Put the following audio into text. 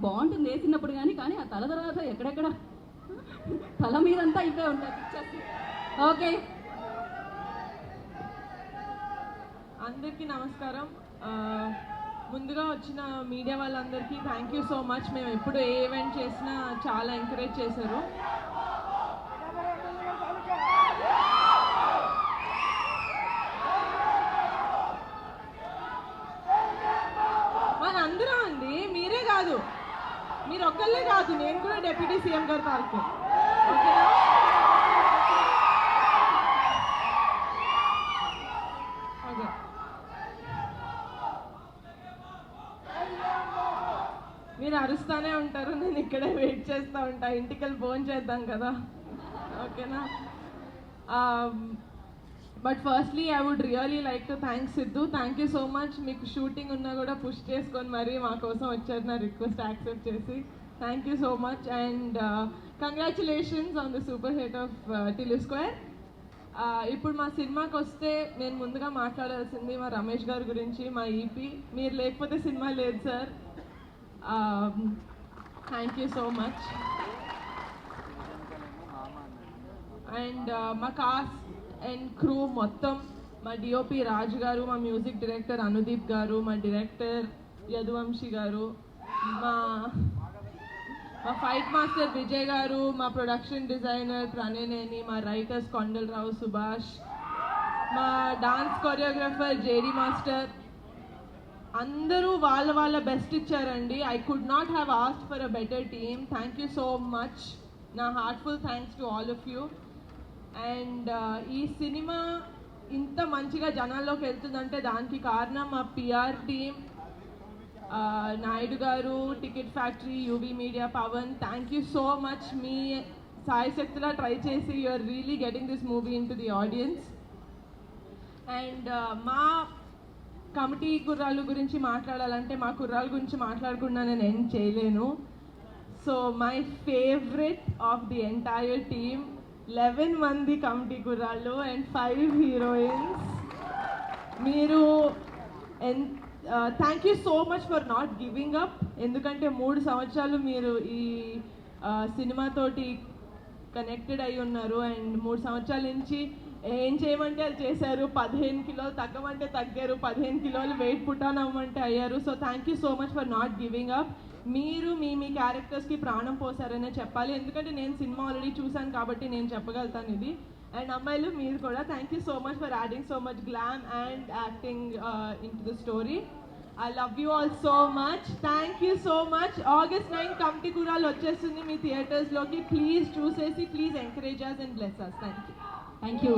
బాగుంటుంది వేసినప్పుడు కానీ ఆ తల తర్వాత ఎక్కడెక్కడ తల మీదంతా ఇవే ఉంటాయి పిక్చర్స్. ఓకే, అందరికీ నమస్కారం. ముందుగా వచ్చిన మీడియా వాళ్ళందరికీ థ్యాంక్ యూ సో మచ్. మేము ఎప్పుడు ఏ ఈవెంట్ చేసినా చాలా ఎంకరేజ్ చేశారు. మనందరం అండి, మీరే కాదు, మీరు ఒక్కళ్ళే కాదు, నేను కూడా డిప్యూటీ సీఎం గారి తారీఖు. ఓకేనా? ఓకే, మీరు అరుస్తానే ఉంటారు, నేను ఇక్కడే వెయిట్ చేస్తూ ఉంటా. ఇంటికి వెళ్ళి ఫోన్ చేద్దాం కదా. ఓకేనా? But firstly I would really like to thank Siddhu. Thank you so much. మీకు షూటింగ్ ఉన్నా కూడా పుష్ చేసుకొని మరీ మా కోసం వచ్చారు, నా రిక్వెస్ట్ యాక్సెప్ట్ చేసి. Thank you so much and congratulations on the super hit of Tillu square. ఇప్పుడు మా సినిమాకి వస్తే నేను ముందుగా మాట్లాడాల్సింది మా రమేష్ గారి గురించి, మా ఈపీ. మీరు లేకపోతే సినిమా లేదు sir. Thank you so much. And మా కాస్ట్ అండ్ క్రూ మొత్తం, మా డిఓపి రాజు గారు, మా మ్యూజిక్ డైరెక్టర్ అనుదీప్ గారు, మా డైరెక్టర్ యదువంశీ గారు, మా ఫైట్ మాస్టర్ విజయ్ గారు, మా ప్రొడక్షన్ డిజైనర్ ప్రణయనేని, మా రైటర్స్ కొండలరావు సుభాష్, మా డాన్స్ కొరియోగ్రాఫర్ జేడి మాస్టర్, అందరూ వాళ్ళ బెస్ట్ ఇచ్చారండి. I could not have asked for a better team. Thank you so much. నా heartful thanks to all of you. And ఈ సినిమా ఇంత మంచిగా జనాల్లోకి వెళ్తుందంటే దానికి కారణం మా PR team, Naidu garu, ticket factory, UB media, Pavan. Thank you so much. మీ సాయి శక్తిలా ట్రై చేసి you are really getting this movie in to the audience. And మా కమిటీ కుర్రాళ్ళ గురించి మాట్లాడాలంటే మా కుర్రాళ్ళ గురించి మాట్లాడకుండా నేను ఎండ్ చేయలేను. So my favourite of the entire team, 11 మంది కమిటీ కుర్రాళ్ళు అండ్ 5 హీరోయిన్స్. మీరు thank you so much for not giving up. ఎందుకంటే 3 సంవత్సరాలు మీరు ఈ సినిమాతోటి కనెక్టెడ్ అయి ఉన్నారు అండ్ 3 సంవత్సరాల నుంచి ఏం చేయమంటే అది చేశారు. 15 కిలోలు తగ్గమంటే తగ్గారు, 15 కిలోలు వెయిట్ పుట్టాన్ అవ్వమంటే అయ్యారు. So thank you so much for not giving up. మీరు మీ క్యారెక్టర్స్కి ప్రాణం పోసారనే చెప్పాలి, ఎందుకంటే నేను సినిమా ఆల్రెడీ చూశాను కాబట్టి నేను చెప్పగలుగుతాను ఇది. అండ్ అమ్మాయిలు మీరు కూడా thank you so much for adding so much glam and acting in to the story. I love you all so much. Thank you so much. August 9 committee కుర్రాళ్ళు వచ్చేస్తుంది మీ థియేటర్స్లోకి. ప్లీజ్ చూసేసి please encourage us and bless us. Thank you. Thank you.